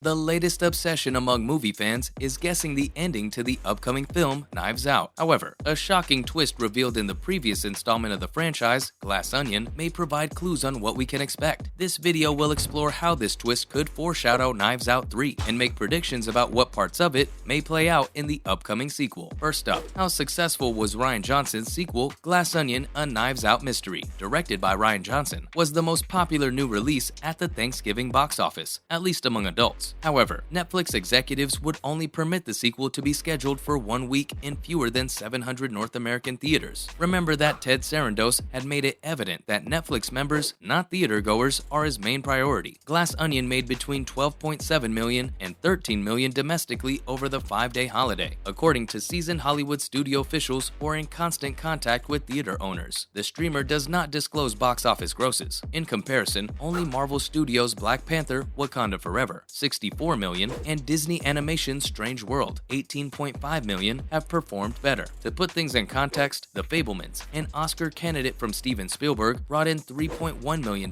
The latest obsession among movie fans is guessing the ending to the upcoming film Knives Out. However, a shocking twist revealed in the previous installment of the franchise, Glass Onion, may provide clues on what we can expect. This video will explore how this twist could foreshadow Knives Out 3 and make predictions about what parts of it may play out in the upcoming sequel. First up, how successful was Rian Johnson's sequel, Glass Onion: A Knives Out Mystery, directed by Rian Johnson, was the most popular new release at the Thanksgiving box office, at least among adults. However, Netflix executives would only permit the sequel to be scheduled for 1 week in fewer than 700 North American theaters. Remember that Ted Sarandos had made it evident that Netflix members, not theatergoers, are his main priority. Glass Onion made between $12.7 million and $13 million domestically over the 5-day holiday, according to seasoned Hollywood studio officials who are in constant contact with theater owners. The streamer does not disclose box office grosses. In comparison, only Marvel Studios' Black Panther: Wakanda Forever, $64 million, and Disney Animation's Strange World, $18.5 million, have performed better. To put things in context, The Fabelmans, an Oscar candidate from Steven Spielberg, brought in $3.1 million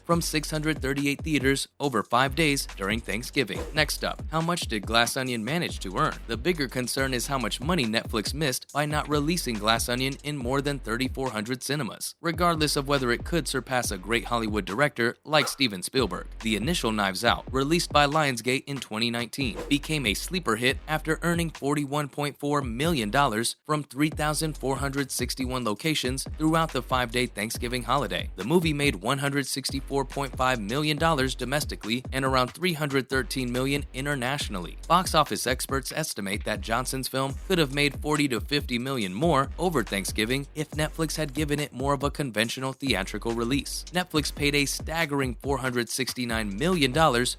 from 638 theaters over 5 days during Thanksgiving. Next up, how much did Glass Onion manage to earn? The bigger concern is how much money Netflix missed by not releasing Glass Onion in more than 3,400 cinemas. Regardless of whether it could surpass a great Hollywood director like Steven Spielberg, the initial Knives Out, released by Lionsgate in 2019, became a sleeper hit after earning $41.4 million from 3,461 locations throughout the 5-day Thanksgiving holiday. The movie made $164.5 million domestically and around $313 million internationally. Box office experts estimate that Johnson's film could have made $40 to $50 million more over Thanksgiving if Netflix had given it more of a conventional theatrical release. Netflix paid a staggering $469 million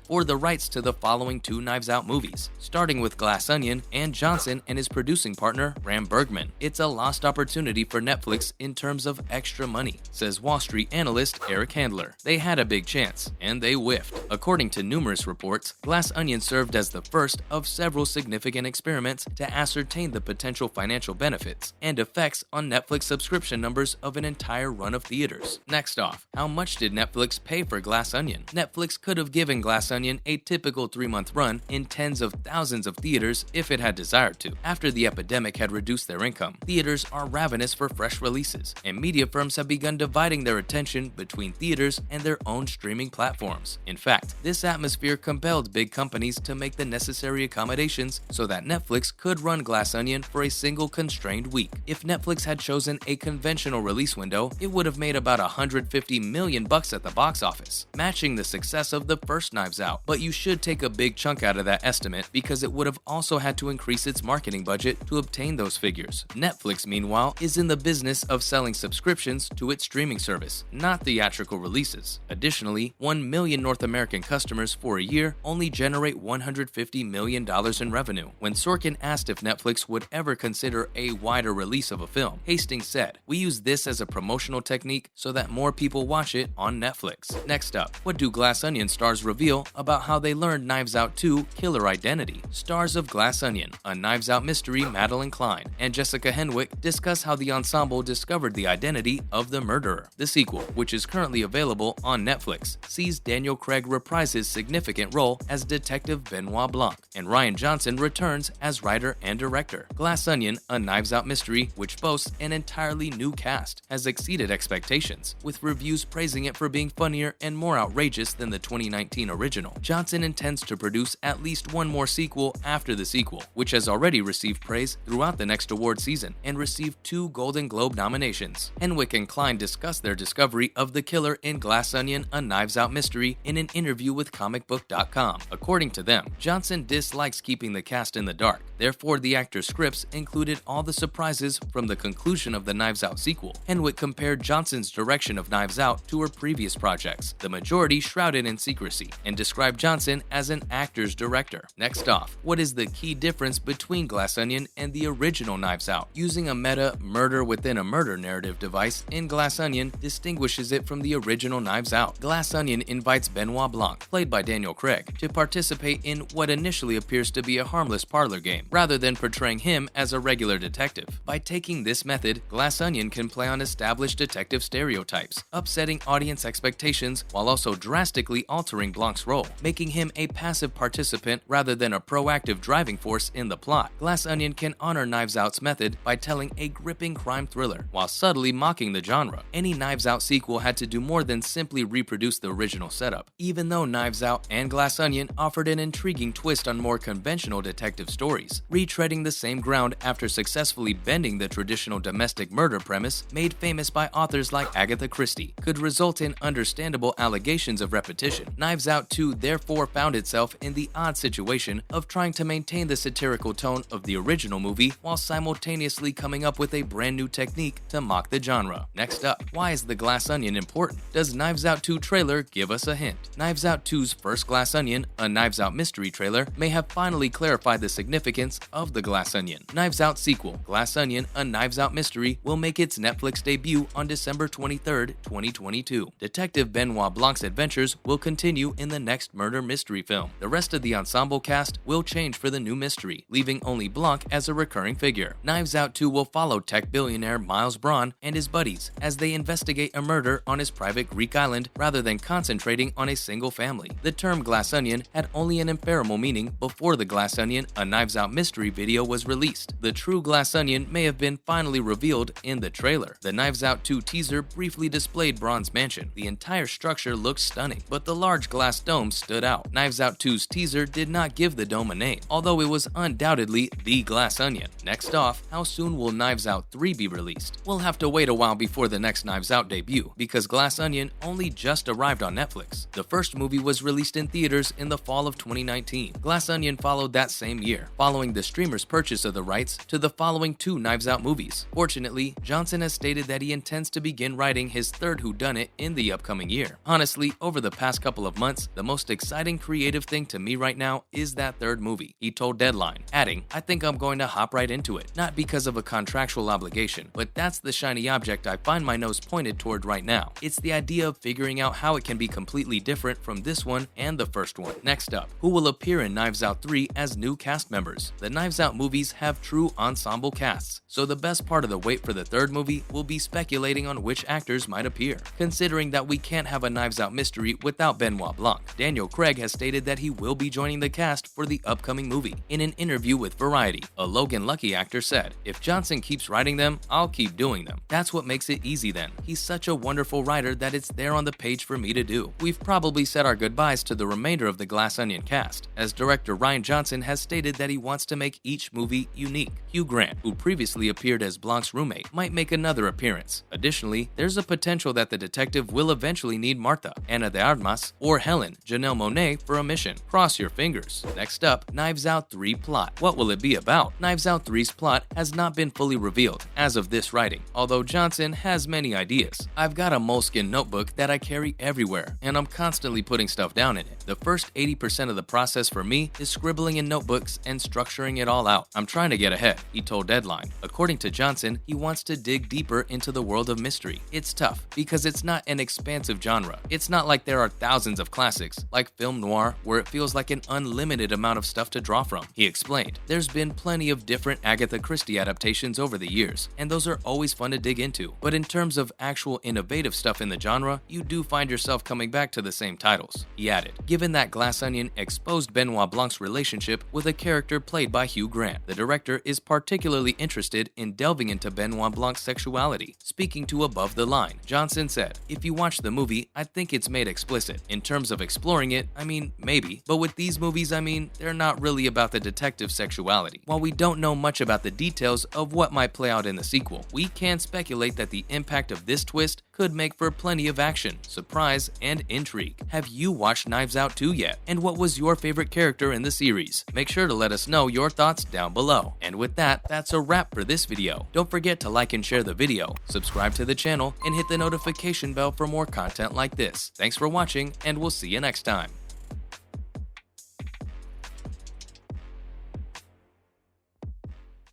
for the rights to the following 2 Knives Out movies, starting with Glass Onion and Johnson and his producing partner, Ram Bergman. It's a lost opportunity for Netflix in terms of extra money, says Wall Street analyst Eric Handler. They had a big chance, and they whiffed. According to numerous reports, Glass Onion served as the first of several significant experiments to ascertain the potential financial benefits and effects on Netflix subscription numbers of an entire run of theaters. Next off, how much did Netflix pay for Glass Onion? Netflix could have given Glass Onion a typical 3-month run in tens of thousands of theaters if it had desired to. After the epidemic had reduced their income, theaters are ravenous for fresh releases, and media firms have begun dividing their attention between theaters and their own streaming platforms. In fact, this atmosphere compelled big companies to make the necessary accommodations so that Netflix could run Glass Onion for a single constrained week. If Netflix had chosen a conventional release window, it would have made about $150 million at the box office, matching the success of the first Knives Out. But you should take a big chunk out of that estimate because it would have also had to increase its marketing budget to obtain those figures. Netflix, meanwhile, is in the business of selling subscriptions to its streaming service, not theatrical releases. Additionally, 1 million North American customers for a year only generate $150 million in revenue. When Sorkin asked if Netflix would ever consider a wider release of a film, Hastings said, "We use this as a promotional technique so that more people watch it on Netflix." Next up, what do Glass Onion stars reveal about how they learned Knives Out 2 Killer Identity? Stars of Glass Onion: A Knives Out Mystery, Madeline Klein, and Jessica Henwick discuss how the ensemble discovered the identity of the murderer. The sequel, which is currently available on Netflix, sees Daniel Craig reprise his significant role as Detective Benoit Blanc, and Rian Johnson returns as writer and director. Glass Onion: A Knives Out Mystery, which boasts an entirely new cast, has exceeded expectations, with reviews praising it for being funnier and more outrageous than the 2019 original. Johnson intends to produce at least one more sequel after the sequel, which has already received praise throughout the next award season and received 2 Golden Globe nominations. Henwick and Klein discussed their discovery of the killer in Glass Onion: A Knives Out Mystery in an interview with comicbook.com. According to them, Johnson dislikes keeping the cast in the dark. Therefore, the actor's scripts included all the surprises from the conclusion of the Knives Out sequel. Henwick compared Johnson's direction of Knives Out to her previous projects, the majority shrouded in secrecy, and described Johnson as an actor's director. Next off, what is the key difference between Glass Onion and the original Knives Out? Using a meta murder within a murder narrative device in Glass Onion distinguishes it from the original Knives Out. Glass Onion invites Benoit Blanc, played by Daniel Craig, to participate in what initially appears to be a harmless parlor game, rather than portraying him as a regular detective. By taking this method, Glass Onion can play on established detective stereotypes, upsetting audience expectations while also drastically altering Blanc's role, making him a passive participant rather than a proactive driving force in the plot. Glass Onion can honor Knives Out's method by telling a gripping crime thriller while subtly mocking the genre. Any Knives Out sequel had to do more than simply reproduce the original setup. Even though Knives Out and Glass Onion offered an intriguing twist on more conventional detective stories, retreading the same ground after successfully bending the traditional domestic murder premise made famous by authors like Agatha Christie could result in understandable allegations of repetition. Knives Out 2 therefore found itself in the odd situation of trying to maintain the satirical tone of the original movie while simultaneously coming up with a brand new technique to mock the genre. Next up, why is the Glass Onion important? Does Knives Out 2 trailer give us a hint? Knives Out 2's first Glass Onion, a Knives Out mystery trailer, may have finally clarified the significance of the Glass Onion. Knives Out sequel, Glass Onion, a Knives Out mystery, will make its Netflix debut on December 23, 2022. Detective Benoit Blanc's adventures will continue in the next murder mystery film. The rest of the ensemble cast will change for the new mystery, leaving only Blanc as a recurring figure. Knives Out 2 will follow tech billionaire Miles Braun and his buddies as they investigate a murder on his private Greek island rather than concentrating on a single family. The term Glass Onion had only an ephemeral meaning before the Glass Onion, a Knives Out mystery video was released. The true Glass Onion may have been finally revealed in the trailer. The Knives Out 2 teaser briefly displayed Braun's mansion. The entire structure looked stunning, but the large glass dome stood out. Knives Out 2's teaser did not give the dome a name, although it was undoubtedly the Glass Onion. Next off, how soon will Knives Out 3 be released? We'll have to wait a while before the next Knives Out debut, because Glass Onion only just arrived on Netflix. The first movie was released in theaters in the fall of 2019. Glass Onion followed that same year, following the streamer's purchase of the rights to the following two Knives Out movies. Fortunately, Johnson has stated that he intends to begin writing his third whodunit in the upcoming year. Honestly, over the past couple of months, the most exciting creative thing to me right now is that third movie, he told Deadline, adding, "I think I'm going to hop right into it, not because of a contractual obligation, but that's the shiny object I find my nose pointed toward right now. It's the idea of figuring out how it can be completely different from this one and the first one." Next up, who will appear in Knives Out 3 as new cast members? The Knives Out movies have true ensemble casts, so the best part of the wait for the third movie will be speculating on which actors might appear. Considering that we can't have a Knives Out mystery without Benoit Blanc, Daniel Craig has stated that he will be joining the cast for the upcoming movie. In an interview with Variety, a Logan Lucky actor said, "If Johnson keeps writing them, I'll keep doing them. That's what makes it easy then. He's such a wonderful writer that it's there on the page for me to do." We've probably said our goodbyes to the remainder of the Glass Onion cast, as director Rian Johnson has stated that he wants to make each movie unique. Hugh Grant, who previously appeared as Blanc's roommate, might make another appearance. Additionally, there's a potential that the detective will eventually need Martha, Ana de Armas, or Helen, Janelle Monáe, for a mission. Cross your fingers. Next up, Knives Out 3 plot. What will it be about? Knives Out 3's plot has not been fully revealed as of this writing, although Johnson has many ideas. "I've got a moleskin notebook that I carry everywhere, and I'm constantly putting stuff down in it. The first 80% of the process for me is scribbling in notebooks and structuring it all out. I'm trying to get ahead," he told Deadline. According to Johnson, he wants to dig deeper into the world of mystery. It's tough because it's not an expansive genre. It's not like there are thousands of classics, like film noir, where it feels like an unlimited amount of stuff to draw from. He explained, "There's been plenty of different Agatha Christie adaptations over the years, and those are always fun to dig into. But in terms of actual innovative stuff in the genre, you do find yourself coming back to the same titles." He added, given that Glass Onion exposed Benoit Blanc's relationship with a character played by Hugh Grant, the director is particularly interested in delving into Benoit Blanc's sexuality. Speaking to Above the Line, Johnson said, "If you watch the movie, I think it's made explicit. In terms of exploring it, I mean, maybe. But with these movies, I mean, they're not really about the detective's sexuality. While we don't know much about the details of what might play out in the sequel, we can speculate that the impact of this twist could make for plenty of action, surprise, and intrigue." Have you watched Knives Out 2 yet? And what was your favorite character in the series? Make sure to let us know your thoughts down below. And with that, that's a wrap for this video. Don't forget to like and share the video, subscribe to the channel, and hit the notification bell for more content like this. Thanks for watching, and we'll see you next time.